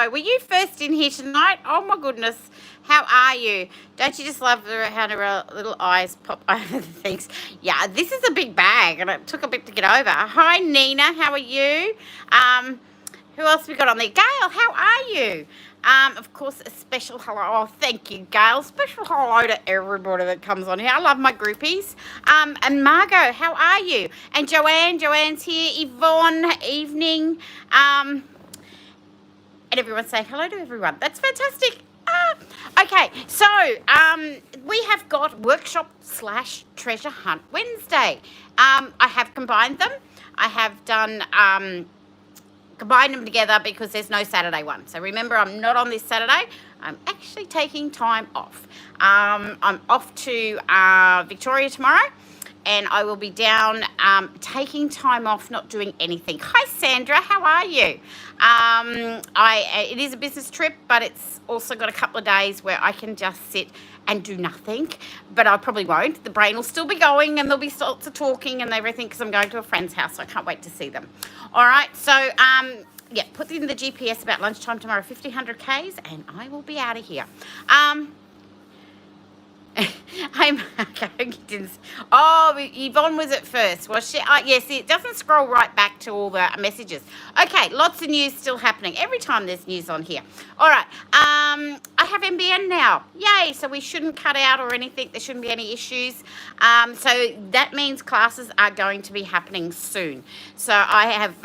Margot, were you first in here tonight? Oh, my goodness. How are you? Don't you just love how her little eyes pop over the things? Yeah, this is a big bag, and it took a bit to get over. Hi, Nina. How are you? Who else we got on there? Gail, how are you? Of course, a special hello. Oh, thank you, Gail. Special hello to everybody that comes on here. I love my groupies. And Margot, how are you? And Joanne's here. Yvonne, evening. And everyone say hello to everyone. That's fantastic. Okay, so we have got workshop/treasure hunt Wednesday. I have combined them. I have done combine them together because there's no Saturday one. So remember, I'm not on this Saturday. I'm actually taking time off. I'm off to Victoria tomorrow, and I will be down taking time off, not doing anything. Hi, Sandra. How are you? It is a business trip, but it's also got a couple of days where I can just sit and do nothing, but I probably won't. The brain will still be going, and there'll be lots of talking and everything because I'm going to a friend's house, so I can't wait to see them. All right, so yeah, put in the GPS about lunchtime tomorrow, 1,500 Ks, and I will be out of here. Yvonne was at first. Was she? Yes, it doesn't scroll right back to all the messages. Okay, lots of news still happening. Every time there's news on here. All right, I have MBN now. Yay, so we shouldn't cut out or anything. There shouldn't be any issues. So that means classes are going to be happening soon. So I have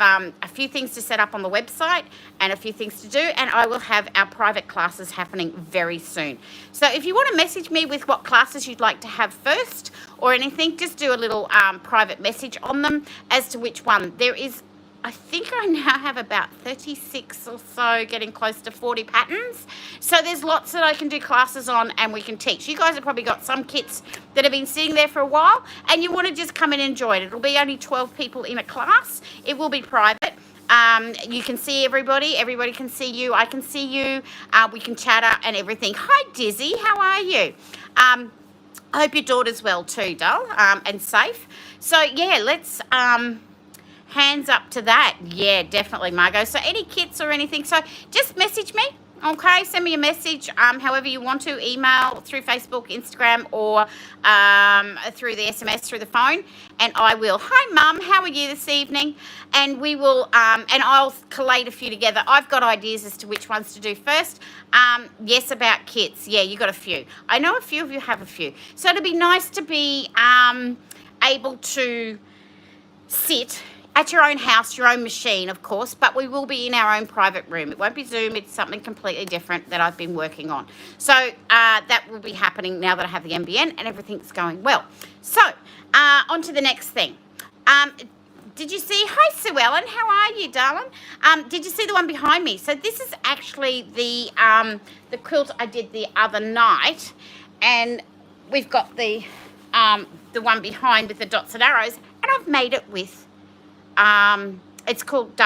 a few things to set up on the website and a few things to do, and I will have our private classes happening very soon. So if you want to message me with what classes you'd like to have first or anything, just do a little private message on them as to which one. There is, I think I now have about 36 or so, getting close to 40 patterns. So there's lots that I can do classes on and we can teach. You guys have probably got some kits that have been sitting there for a while and you want to just come in and join. It'll be only 12 people in a class. It will be private. You can see everybody. Everybody can see you. I can see you. We can chatter and everything. Hi, Dizzy. How are you? I hope your daughter's well too, doll, and safe. So, yeah, let's hands up to that. Yeah, definitely, Margot. So any kits or anything, so just message me. Okay, send me a message however you want to, email, through Facebook, Instagram, or through the SMS, through the phone, and I will. Hi, Mum, how are you this evening? And we will, and I'll collate a few together. I've got ideas as to which ones to do first. Yes, about kits. Yeah, you got a few. I know a few of you have a few. So it'd be nice to be able to sit at your own house, your own machine, of course, but we will be in our own private room. It won't be Zoom. It's something completely different that I've been working on. So that will be happening now that I have the MBN and everything's going well. So on to the next thing. Did you see? Hi, Sue Ellen. How are you, darling? Did you see the one behind me? So this is actually the quilt I did the other night, and we've got the one behind with the dots and arrows, and I've made it with it's called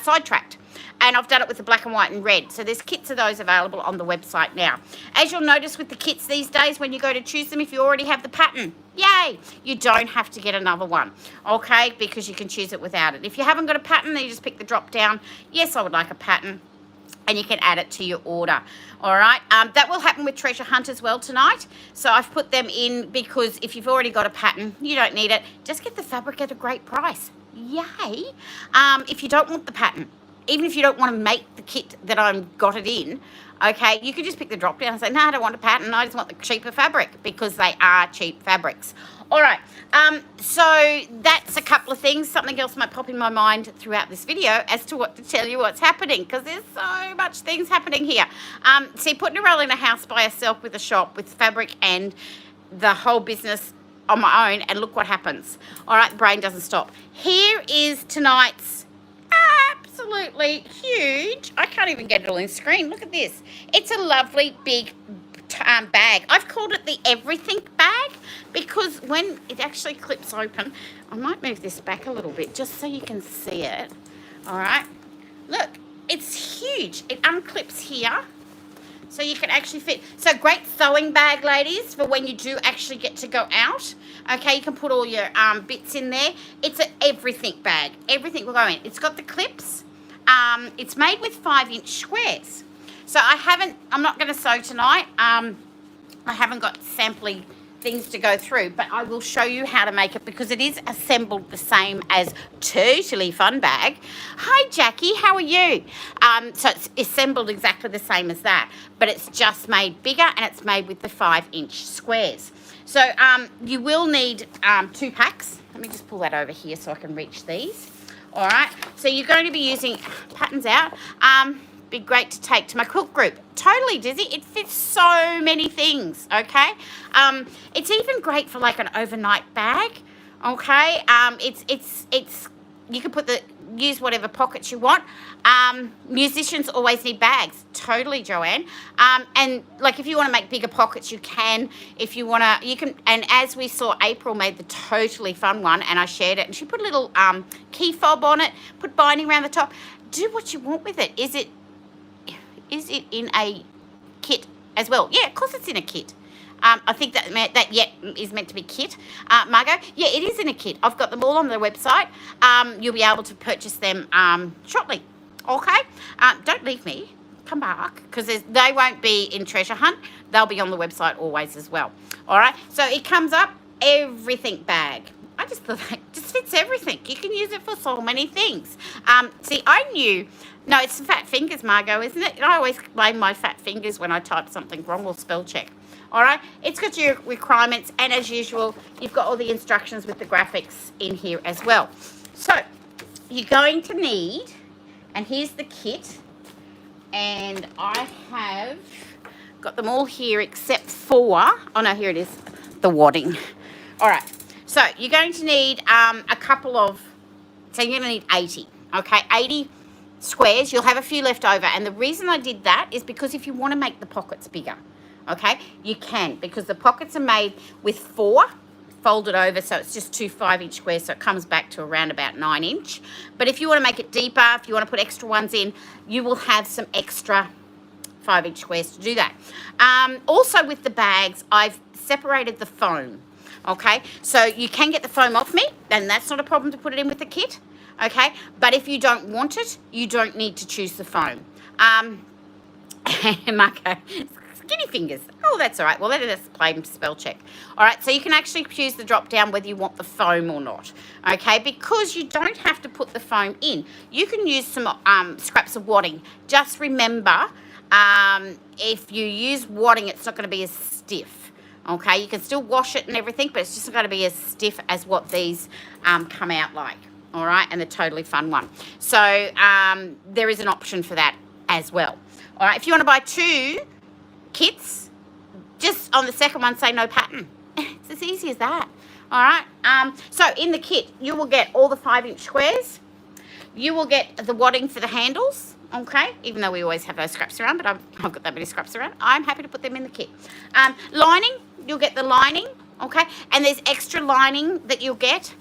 Sidetracked, and I've done it with the black and white and red. So there's kits of those available on the website now. As you'll notice with the kits these days, when you go to choose them, if you already have the pattern, yay, you don't have to get another one, okay, because you can choose it without it. If you haven't got a pattern, then you just pick the drop down. Yes, I would like a pattern, and you can add it to your order. All right, that will happen with Treasure Hunt as well tonight. So I've put them in because if you've already got a pattern, you don't need it. Just get the fabric at a great price. Yay. If you don't want the pattern, even if you don't want to make the kit that I've got it in, okay, you could just pick the drop down and say, no, I don't want a pattern. I just want the cheaper fabric, because they are cheap fabrics. All right, so that's a couple of things. Something else might pop in my mind throughout this video as to what to tell you what's happening, because there's so much things happening here. See, putting a roll in a house by herself with a shop, with fabric and the whole business on my own, and look what happens. All right, the brain doesn't stop. Here is tonight's absolutely huge, I can't even get it all in screen. Look at this. It's a lovely big bag. I've called it the everything bag because when it actually clips open, I might move this back a little bit just so you can see it. All right, look, it's huge. It unclips here, so you can actually fit. So great sewing bag, ladies, for when you do actually get to go out. Okay, you can put all your bits in there. It's an everything bag. Everything will go in. It's got the clips. It's made with 5-inch squares. So I'm not going to sew tonight. I haven't got sampling things to go through, but I will show you how to make it because it is assembled the same as Totally Fun Bag. Hi Jackie, how are you? So it's assembled exactly the same as that, but it's just made bigger and it's made with the 5-inch squares. So you will need 2 packs. Let me just pull that over here so I can reach these. All right, so you're going to be using patterns out. Be great to take to my quilt group. Totally, Dizzy. It fits so many things, okay? It's even great for like an overnight bag, okay? It's you can use whatever pockets you want. Musicians always need bags. Totally, Joanne. And like if you want to make bigger pockets, you can. If you want to, you can. And as we saw, April made the Totally Fun one, and I shared it. And she put a little key fob on it, put binding around the top. Do what you want with it. Is it in a kit as well? Yeah, of course it's in a kit. I think that is meant to be kit. Margot, yeah, it is in a kit. I've got them all on the website. You'll be able to purchase them shortly. Okay? Don't leave me. Come back, because they won't be in Treasure Hunt. They'll be on the website always as well. All right? So it comes up everything bag. I just thought that just fits everything. You can use it for so many things. See, I knew... No, it's the fat fingers, Margot, isn't it? I always blame my fat fingers when I type something wrong or spell check. All right? It's got your requirements, and as usual, you've got all the instructions with the graphics in here as well. So, you're going to need, and here's the kit, and I have got them all here except for, oh no, here it is, the wadding. All right. So, you're going to need a couple of, so you're going to need 80, okay? 80 squares. You'll have a few left over, and the reason I did that is because if you want to make the pockets bigger, okay, you can, because the pockets are made with 4 folded over, so it's just 2 5-inch squares, so it comes back to around about 9-inch. But if you want to make it deeper, if you want to put extra ones in, you will have some extra 5-inch squares to do that. Also with the bags, I've separated the foam, okay, so you can get the foam off me, and that's not a problem to put it in with the kit. Okay, but if you don't want it, you don't need to choose the foam. Marco, skinny fingers. Oh, that's all right. Well, let us play spell check. All right, so you can actually choose the drop down whether you want the foam or not. Okay, because you don't have to put the foam in. You can use some scraps of wadding. Just remember, if you use wadding, it's not going to be as stiff. Okay, you can still wash it and everything, but it's just not going to be as stiff as what these come out like. All right, and the Totally Fun one. So there is an option for that as well. All right, if you want to buy 2 kits, just on the second one say no pattern. It's as easy as that. All right, so in the kit, you will get all the 5-inch squares. You will get the wadding for the handles, okay, even though we always have those scraps around, but I've got that many scraps around. I'm happy to put them in the kit. Lining, you'll get the lining. Okay, and there's extra lining that you'll get.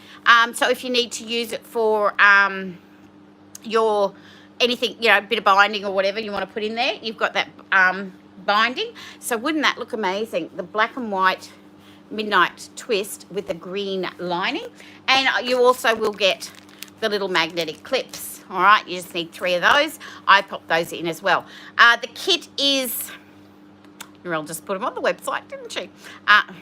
So if you need to use it for your anything, you know, a bit of binding or whatever you want to put in there, you've got that binding. So wouldn't that look amazing? The black and white midnight twist with the green lining. And you also will get the little magnetic clips. All right, you just need 3 of those. I popped those in as well. The kit is, Mirelle just put them on the website, didn't she? I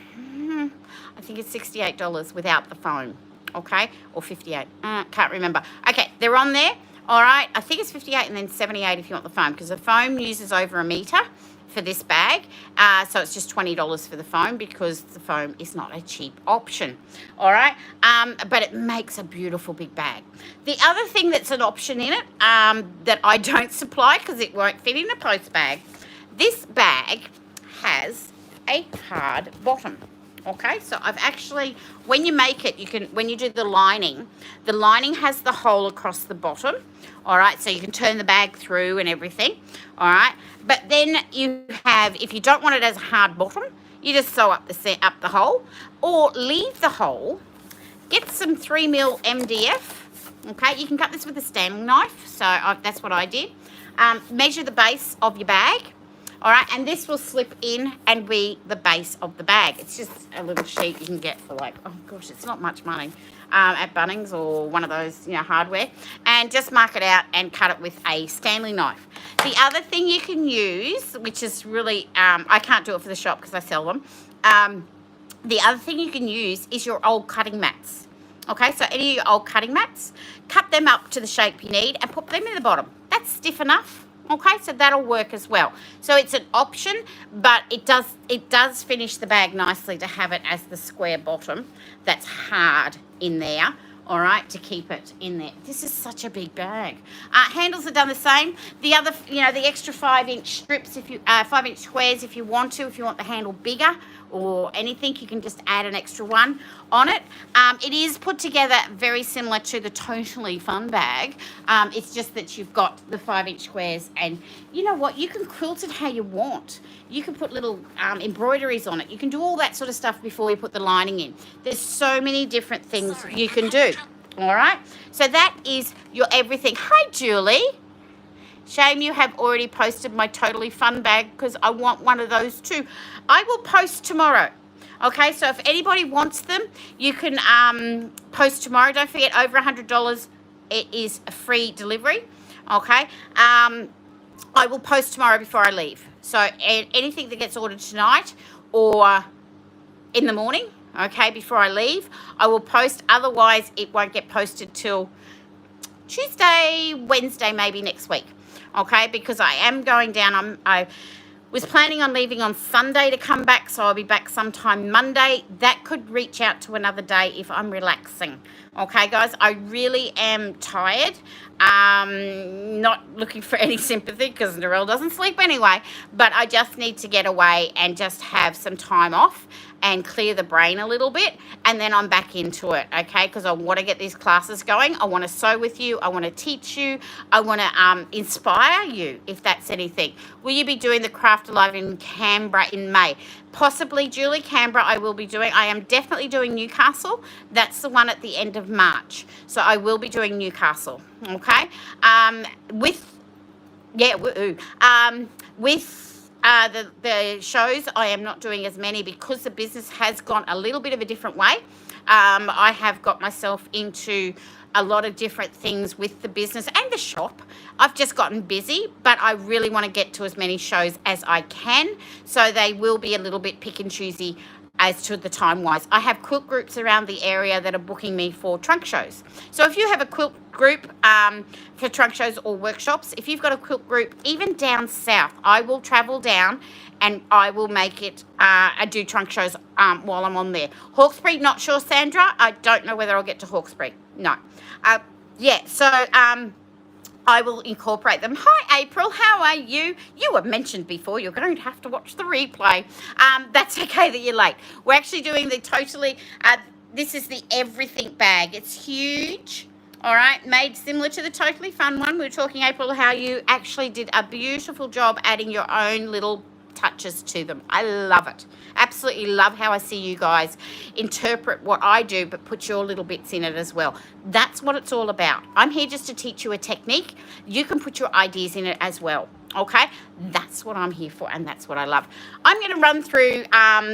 think it's $68 without the foam, okay? Or 58, can't remember. Okay, they're on there, all right? I think it's 58 and then 78 if you want the foam, because the foam uses over 1 metre for this bag. So it's just $20 for the foam because the foam is not a cheap option, all right? But it makes a beautiful big bag. The other thing that's an option in it that I don't supply because it won't fit in a post bag, this bag has a hard bottom. Okay, so I've actually, when you make it, you can, when you do the lining has the hole across the bottom, all right, so you can turn the bag through and everything, all right, but then you have, if you don't want it as a hard bottom, you just sew up the hole, or leave the hole, get some 3mm MDF, okay, you can cut this with a Stanley knife, so that's what I did, measure the base of your bag, All right, and this will slip in and be the base of the bag. It's just a little sheet you can get for like, oh gosh, it's not much money at Bunnings or one of those, hardware. And just mark it out and cut it with a Stanley knife. The other thing you can use, which is really, I can't do it for the shop because I sell them. The other thing you can use is your old cutting mats. Okay, so any of your old cutting mats, cut them up to the shape you need and put them in the bottom. That's stiff enough. Okay, so that'll work as well. So it's an option, but it does finish the bag nicely to have it as the square bottom that's hard in there. All right, to keep it in there. This is such a big bag. Handles are done the same. The other, the extra 5-inch strips, 5-inch squares, if you want the handle bigger or anything, you can just add an extra one on it. It is put together very similar to the Totally Fun bag. It's just that you've got the 5-inch squares, and you know what? You can quilt it how you want. You can put little embroideries on it. You can do all that sort of stuff before you put the lining in. There's so many different things you can do. All right, so that is your everything. Hi, Julie. Shame you have already posted my Totally Fun bag because I want one of those too. I will post tomorrow. Okay, so if anybody wants them, you can post tomorrow. Don't forget, over $100, it is a free delivery. Okay, I will post tomorrow before I leave. So anything that gets ordered tonight or in the morning, okay, before I leave, I will post. Otherwise, it won't get posted till Tuesday, Wednesday, maybe next week. Okay, because I am going down. I was planning on leaving on Sunday to come back, so I'll be back sometime Monday. That could reach out to another day if I'm relaxing. Okay, guys, I really am tired. Not looking for any sympathy because Narelle doesn't sleep anyway, but I just need to get away and just have some time off and clear the brain a little bit, and then I'm back into it, okay, because I want to get these classes going. I want to sew with you. I want to teach you. I want to inspire you, if that's anything. Will you be doing the Craft Alive in Canberra in May? Possibly, Julie. Canberra I will be doing. I am definitely doing Newcastle. That's the one at the end of March. So I will be doing Newcastle, okay? With the shows, I am not doing as many because the business has gone a little bit of a different way. I have got myself into a lot of different things with the business and the shop. I've just gotten busy, but I really want to get to as many shows as I can. So they will be a little bit pick and choosy as to the time-wise. I have quilt groups around the area that are booking me for trunk shows. So if you have a quilt group for trunk shows or workshops, if you've got a quilt group, even down south, I will travel down and I will make it, I do trunk shows while I'm on there. Hawkesbury, not sure, Sandra. I don't know whether I'll get to Hawkesbury. No. I will incorporate them. Hi, April. How are you? You were mentioned before. You're going to have to watch the replay. That's okay that you're late. We're actually doing the totally, this is the everything bag. It's huge. All right, made similar to the Totally Fun one. We were talking, April, how you actually did a beautiful job adding your own little touches to them. I love it. Absolutely love how I see you guys interpret what I do, but put your little bits in it as well. That's what it's all about. I'm here just to teach you a technique. You can put your ideas in it as well. Okay, that's what I'm here for, and that's what I love. I'm going to run through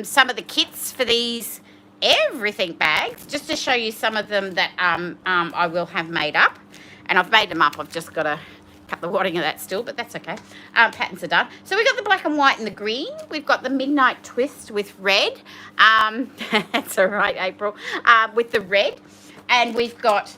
some of the kits for these everything bags, just to show you some of them that I will have made up. And I've made them up. I've just got to cut the wadding of that still, but that's okay. Patterns are done. So we've got the black and white and the green. We've got the midnight twist with red. That's all right, April. With the red. And we've got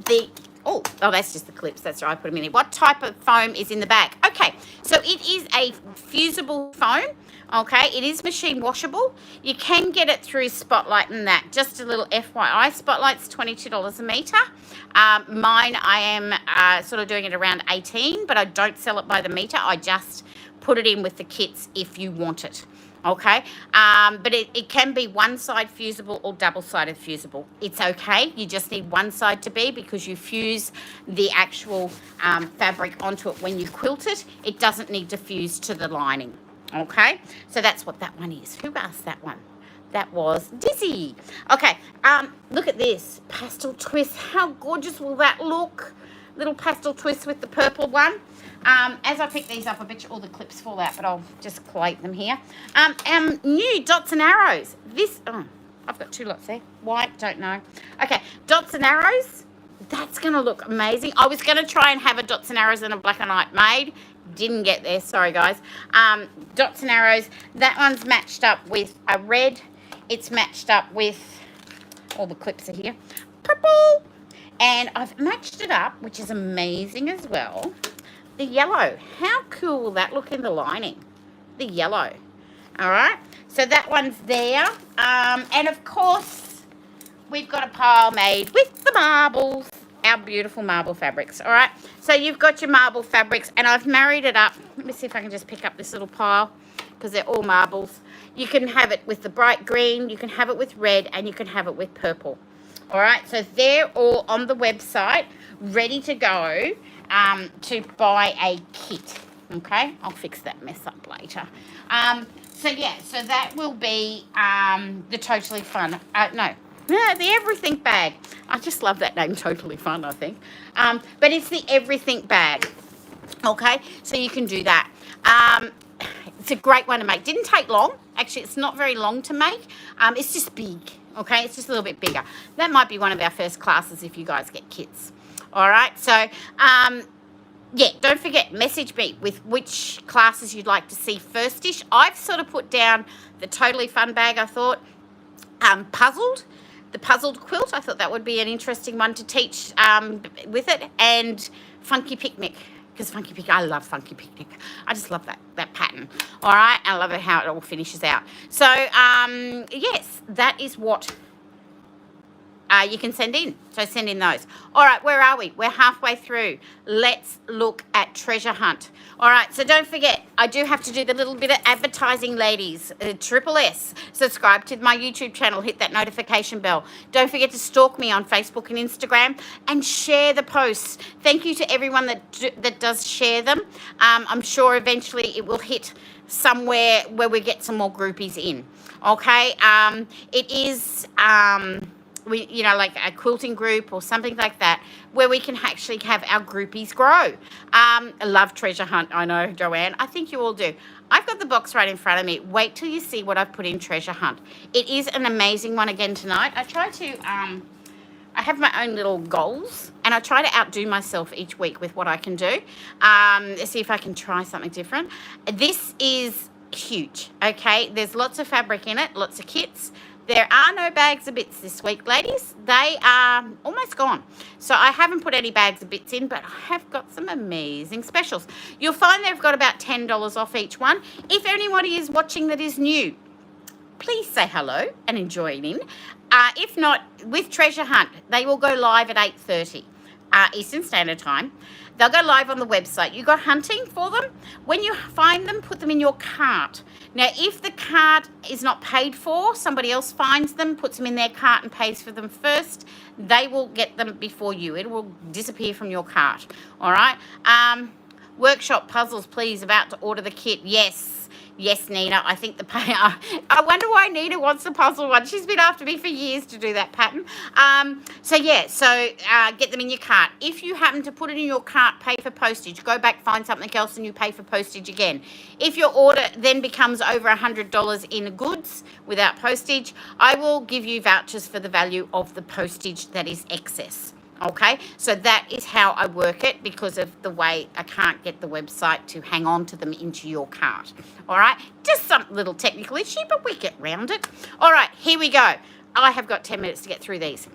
the, oh, that's just the clips. That's right, I put them in here. What type of foam is in the bag? Okay, so it is a fusible foam. Okay, it is machine washable. You can get it through Spotlight and that. Just a little FYI, Spotlight's $22 a metre. Mine, I am sort of doing it around 18, but I don't sell it by the metre. I just put it in with the kits if you want it. Okay, but it can be one side fusible or double-sided fusible. It's okay. You just need one side to be, because you fuse the actual fabric onto it when you quilt it. It doesn't need to fuse to the lining. Okay, so that's what that one is. Who asked that one? That was Dizzy. Okay, look at this pastel twist. How gorgeous will that look? little pastel twist with the purple one. As I pick these up, I bet you all the clips fall out, but I'll just collate them here. New dots and arrows. This, oh, I've got 2 lots there. White, don't know. Okay, dots and arrows. That's going to look amazing. I was going to try and have a dots and arrows and a black and white made. Didn't get there, sorry guys. Dots and arrows. That one's matched up with a red. It's matched up with, all the clips are here, purple. And I've matched it up, which is amazing as well. The yellow. How cool will that look in the lining? The yellow. All right. So that one's there. And of course, we've got a pile made with the marbles. Our beautiful marble fabrics. All right. So you've got your marble fabrics, and I've married it up. Let me see if I can just pick up this little pile, because they're all marbles. You can have it with the bright green. You can have it with red, and you can have it with purple. All right. So they're all on the website, ready to go. To buy a kit. Okay, I'll fix that mess up later. So yeah, so that will be the Totally Fun. The Everything Bag. I just love that name, Totally Fun, I think. But it's the Everything Bag. Okay, so you can do that. It's a great one to make. Didn't take long. Actually, it's not very long to make. It's just big. Okay, it's just a little bit bigger. That might be one of our first classes if you guys get kits. All right, so, yeah, don't forget, message me with which classes you'd like to see first-ish. I've sort of put down the Totally Fun bag, I thought. The puzzled quilt, I thought that would be an interesting one to teach with it. And Funky Picnic, because I love Funky Picnic. I just love that pattern. All right, I love it how it all finishes out. So, yes, that is what... you can send in. So send in those. All right, where are we? We're halfway through. Let's look at Treasure Hunt. All right, so don't forget, I do have to do the little bit of advertising, ladies. Triple S. Subscribe to my YouTube channel. Hit that notification bell. Don't forget to stalk me on Facebook and Instagram and share the posts. Thank you to everyone that does share them. I'm sure eventually it will hit somewhere where we get some more groupies in. Okay? It is... like a quilting group or something like that, where we can actually have our groupies grow. I love Treasure Hunt. I know, Joanne. I think you all do. I've got the box right in front of me. Wait till you see what I've put in Treasure Hunt. It is an amazing one again tonight. I try to, I have my own little goals, and I try to outdo myself each week with what I can do. See if I can try something different. This is huge, okay? There's lots of fabric in it, lots of kits. There are no bags of bits this week, ladies. They are almost gone. So I haven't put any bags of bits in, but I have got some amazing specials. You'll find they've got about $10 off each one. If anybody is watching that is new, please say hello and join in. If not, with Treasure Hunt, they will go live at 8:30 Eastern Standard Time. They'll go live on the website. You go hunting for them. When you find them, put them in your cart. Now, if the cart is not paid for, somebody else finds them, puts them in their cart and pays for them first, they will get them before you. It will disappear from your cart. All right? Workshop puzzles, please. About to order the kit. Yes. Yes, Nina. I think the pay. I wonder why Nina wants the puzzle one. She's been after me for years to do that pattern. So get them in your cart. If you happen to put it in your cart, pay for postage. Go back, find something else, and you pay for postage again. If your order then becomes over $100 in goods without postage, I will give you vouchers for the value of the postage that is excess. Okay, so that is how I work it, because of the way I can't get the website to hang on to them into your cart. All right, just some little technical issue, but we get round it. All right, here we go. I have got 10 minutes to get through these.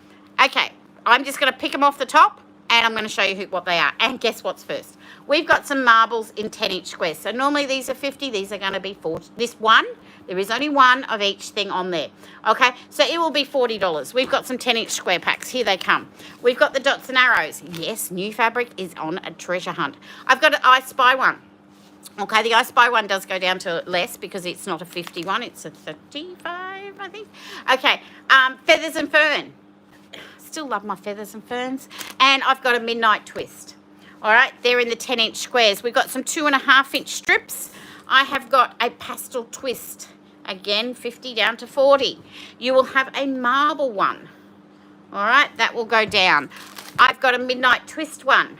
Okay, I'm just going to pick them off the top, and I'm going to show you what they are. And guess what's first? We've got some marbles in 10-inch squares. So normally these are 50. These are going to be 40. This one, there is only one of each thing on there. Okay, so it will be $40. We've got some 10-inch square packs. Here they come. We've got the dots and arrows. Yes, new fabric is on a Treasure Hunt. I've got an I Spy one. Okay, the I Spy one does go down to less because it's not a 51. It's a 35, I think. Okay, feathers and fern. Still love my feathers and ferns. And I've got a midnight twist. All right, they're in the 10-inch squares. We've got some 2.5-inch strips. I have got a pastel twist. Again, 50 down to 40. You will have a marble one. All right, that will go down. I've got a midnight twist one.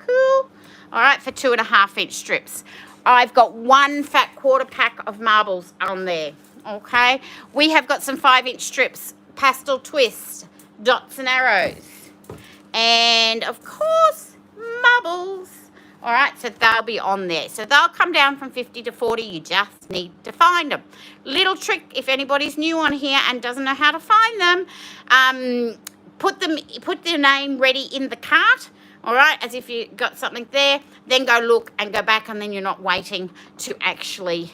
cool? All right, for 2.5-inch strips. I've got 1 fat quarter pack of marbles on there, okay? We have got some 5-inch strips, pastel twist, dots and arrows, and of course, marbles. All right, so they'll be on there. So they'll come down from 50 to 40. You just need to find them. Little trick, if anybody's new on here and doesn't know how to find them, put their name ready in the cart. All right, as if you got something there. Then go look and go back, and then you're not waiting to actually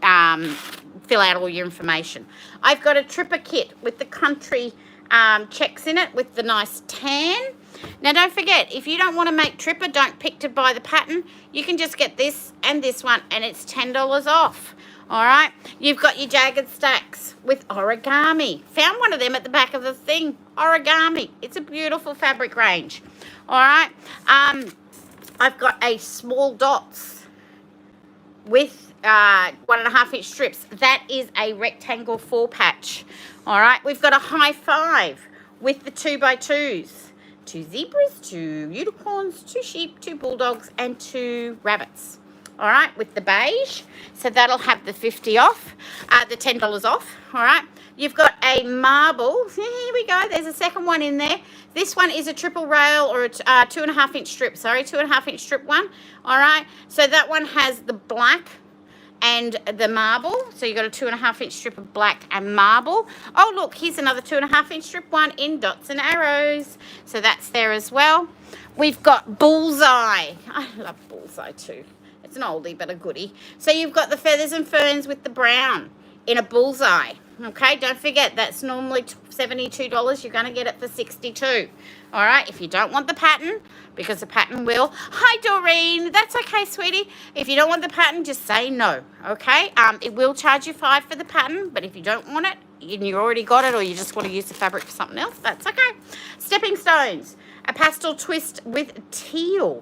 fill out all your information. I've got a tripper kit with the country checks in it with the nice tan. Now, don't forget, if you don't want to make tripper, don't pick to buy the pattern. You can just get this and this one, and it's $10 off. All right, you've got your jagged stacks with origami. Found one of them at the back of the thing. Origami. It's a beautiful fabric range. All right, I've got a small dots with 1.5-inch strips. That is a rectangle 4-patch. All right, we've got a high 5 with the 2x2s. 2 zebras, 2 unicorns, 2 sheep, 2 bulldogs, and 2 rabbits. All right, with the beige. So that'll have the 50 off, the $10 off. All right, you've got a marble. Here we go. There's a second one in there. This one is a triple rail or a 2.5-inch strip. Sorry, 2.5-inch strip one. All right, so that one has the black and the marble. So you've got a 2.5-inch strip of black and marble. Oh, look, here's another 2.5-inch strip one in dots and arrows. So that's there as well. We've got Bullseye. I love Bullseye too. It's an oldie, but a goodie. So you've got the feathers and ferns with the brown in a Bullseye. Okay, don't forget, that's normally $72. You're going to get it for $62. All right, if you don't want the pattern, because the pattern will. Hi, Doreen. That's okay, sweetie. If you don't want the pattern, just say no, okay? It will charge you $5 for the pattern, but if you don't want it, and you already got it, or you just want to use the fabric for something else, that's okay. Stepping stones, a pastel twist with teal.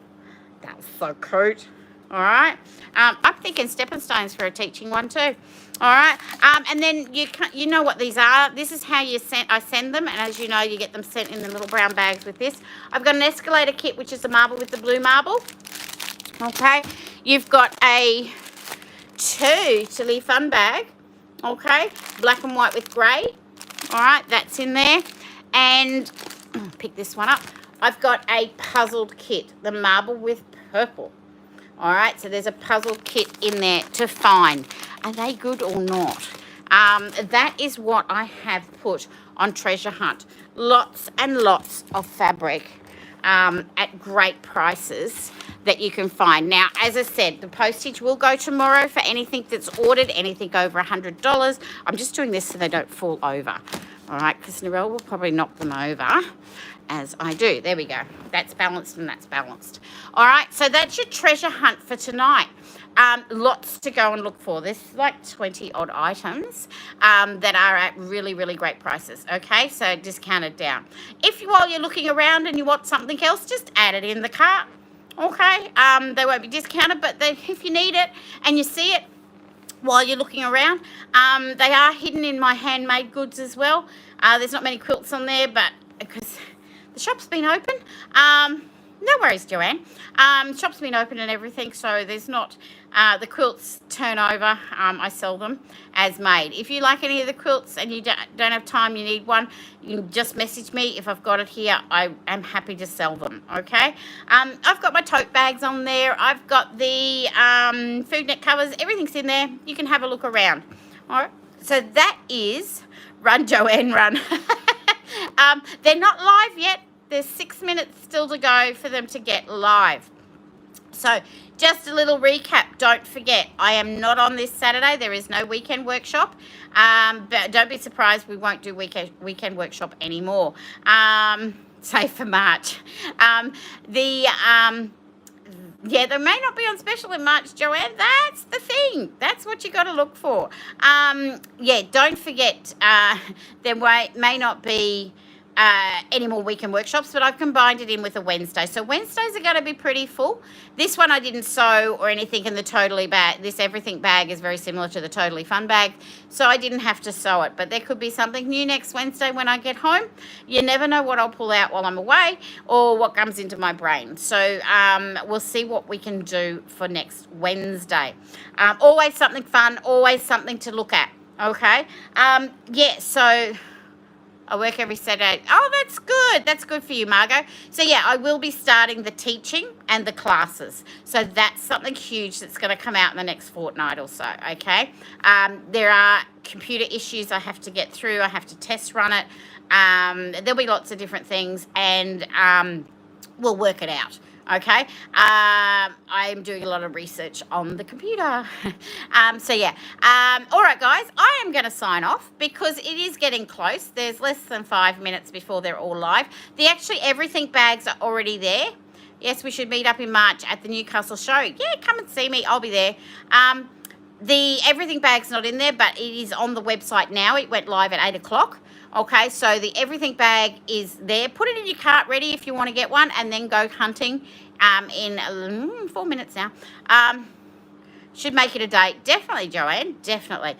That's so cute. All right, I'm thinking stepping stones for a teaching one too. All right, and then you know what these are. This is how I send them, and as you know, you get them sent in the little brown bags with this. I've got an escalator kit, which is the marble with the blue marble. Okay, you've got a Tilly fun bag. Okay, black and white with grey. All right, that's in there, and pick this one up. I've got a puzzled kit, the marble with purple. All right, so there's a puzzle kit in there to find. Are they good or not? That is what I have put on Treasure Hunt. Lots and lots of fabric at great prices that you can find. Now, as I said, the postage will go tomorrow for anything that's ordered, anything over $100. I'm just doing this so they don't fall over. All right, because Narelle will probably knock them over as I do. There we go. That's balanced and that's balanced. All right, so that's your treasure hunt for tonight. Lots to go and look for. There's like 20 odd items that are at really, really great prices. Okay, so discounted down. If while you're looking around and you want something else, just add it in the cart. Okay, they won't be discounted, but if you need it and you see it while you're looking around, they are hidden in my handmade goods as well. There's not many quilts on there, but because the shop's been open. No worries, Joanne. Shop's been open and everything, so there's not the quilts turnover. I sell them as made. If you like any of the quilts and you don't have time, you need one, you can just message me. If I've got it here, I am happy to sell them, okay? I've got my tote bags on there. I've got the food net covers. Everything's in there. You can have a look around. All right, so that is Run, Joanne, Run. They're not live yet. There's 6 minutes still to go for them to get live. So just a little recap. Don't forget, I am not on this Saturday. There is no weekend workshop. But don't be surprised, we won't do weekend workshop anymore. Save for March. Yeah, they may not be on special in March, Joanne. That's the thing. That's what you got to look for. Yeah, don't forget, there may not be any more weekend workshops, but I've combined it in with a Wednesday. So Wednesdays are going to be pretty full. This one I didn't sew or anything in the Totally bag. This everything bag is very similar to the Totally Fun bag, so I didn't have to sew it. But there could be something new next Wednesday when I get home. You never know what I'll pull out while I'm away or what comes into my brain. So we'll see what we can do for next Wednesday. Always something fun, always something to look at. Okay. Yeah, so I work every Saturday. Oh, that's good. That's good for you, Margot. So, yeah, I will be starting the teaching and the classes. So that's something huge that's going to come out in the next fortnight or so, okay? There are computer issues I have to get through. I have to test run it. There'll be lots of different things, and we'll work it out. Okay, I'm doing a lot of research on the computer. So yeah, all right, guys, I am going to sign off because it is getting close. There's less than 5 minutes before they're all live. The actually everything bags are already there. Yes, we should meet up in March at the Newcastle show. Yeah, come and see me. I'll be there. The everything bag's not in there, but it is on the website now. It went live at 8 o'clock. Okay, so the everything bag is there. Put it in your cart ready if you want to get one, and then go hunting in 4 minutes now. Should make it a date. Definitely, Joanne, definitely.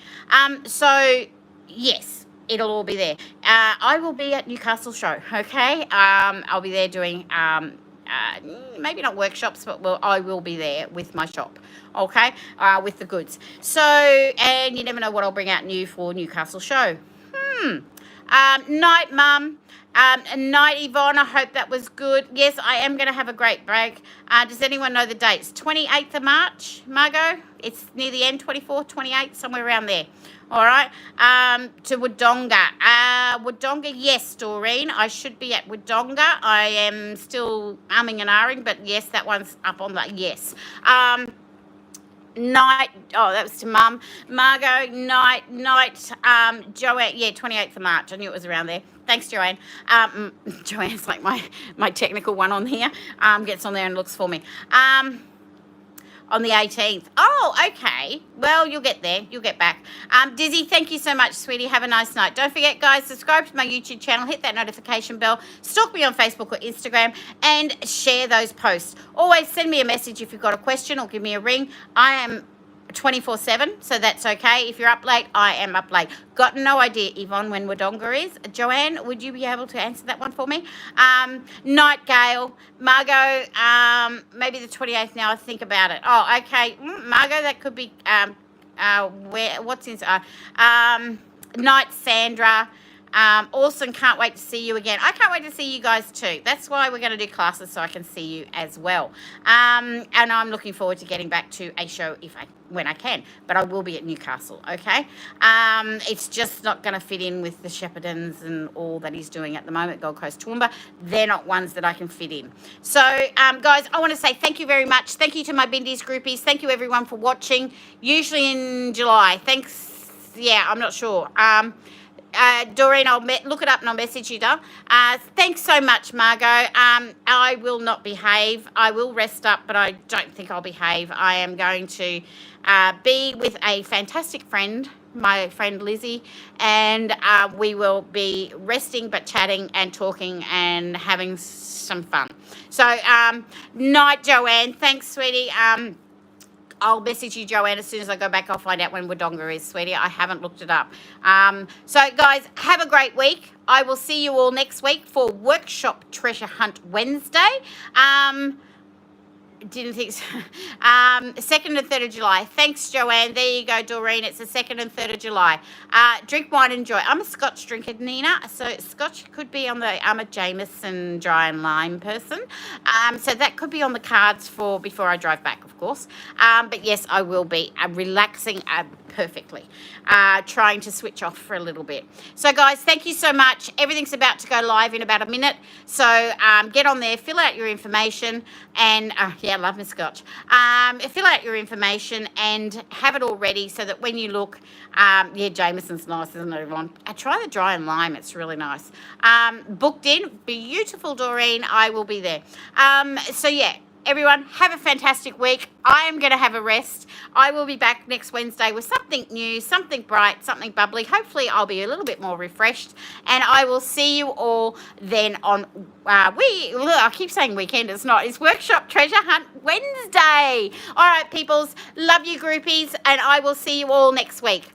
So, yes, it'll all be there. I will be at Newcastle show, okay? I'll be there doing, maybe not workshops, but I will be there with my shop, okay, with the goods. So, and you never know what I'll bring out new for Newcastle show. Night, Mum. Night, Yvonne. I hope that was good. Yes, I am going to have a great break. Does anyone know the dates? 28th of March, Margot? It's near the end, 24th, 28th, somewhere around there. All right. To Wodonga. Wodonga, yes, Doreen. I should be at Wodonga. I am still umming and ahhing, but yes, that one's up on the yes. Night, oh, that was to Mum. Margot, night, Joanne, yeah, 28th of March. I knew it was around there. Thanks, Joanne. Joanne's like my technical one on here. Gets on there and looks for me. On the 18th. Oh, okay. Well, you'll get there. You'll get back. Dizzy, thank you so much, sweetie. Have a nice night. Don't forget, guys, subscribe to my YouTube channel. Hit that notification bell. Stalk me on Facebook or Instagram and share those posts. Always send me a message if you've got a question or give me a ring. I am 24/7, so that's okay. If you're up late, I am up late. Got no idea, Yvonne, when Wodonga is. Joanne, would you be able to answer that one for me? Night, Gail. Margot, maybe the 28th now. I think about it. Oh, okay. Margot, that could be, what's in, Night, Sandra. Awesome, can't wait to see you again. I can't wait to see you guys too. That's why we're going to do classes, so I can see you as well. And I'm looking forward to getting back to a show when I can, but I will be at Newcastle, okay? It's just not going to fit in with the Shepherdons and all that he's doing at the moment, Gold Coast Toowoomba. They're not ones that I can fit in. So, guys, I want to say thank you very much. Thank you to my Bindies groupies. Thank you, everyone, for watching. Usually in July. Thanks. Yeah, I'm not sure. Doreen, I'll look it up and I'll message you. Thanks so much, Margot. I will not behave. I will rest up, but I don't think I'll behave. I am going to be with a fantastic friend, my friend Lizzie, and we will be resting but chatting and talking and having some fun. So, night, Joanne. Thanks, sweetie. I'll message you, Joanne, as soon as I go back. I'll find out when Wodonga is, sweetie. I haven't looked it up. So, guys, have a great week. I will see you all next week for Workshop Treasure Hunt Wednesday. Didn't think so. 2nd and 3rd of July. Thanks, Joanne. There you go, Doreen. It's the 2nd and 3rd of July. Drink wine, enjoy. I'm a Scotch drinker, Nina. So Scotch could be on the. I'm a Jameson dry and lime person. So that could be on the cards for before I drive back, of course. But yes, I will be relaxing perfectly. Trying to switch off for a little bit. So, guys, thank you so much. Everything's about to go live in about a minute. So get on there, fill out your information, and yeah, I love my Scotch. Fill out your information and have it all ready so that when you look, yeah, Jameson's nice, isn't it, everyone? Try the dry and lime. It's really nice. Booked in. Beautiful, Doreen. I will be there. So, yeah. everyone, have a fantastic week. I am going to have a rest. I will be back next Wednesday with something new, something bright, something bubbly. Hopefully, I'll be a little bit more refreshed. And I will see you all then on, I keep saying weekend. It's not. It's Workshop Treasure Hunt Wednesday. All right, peoples. Love you, groupies. And I will see you all next week.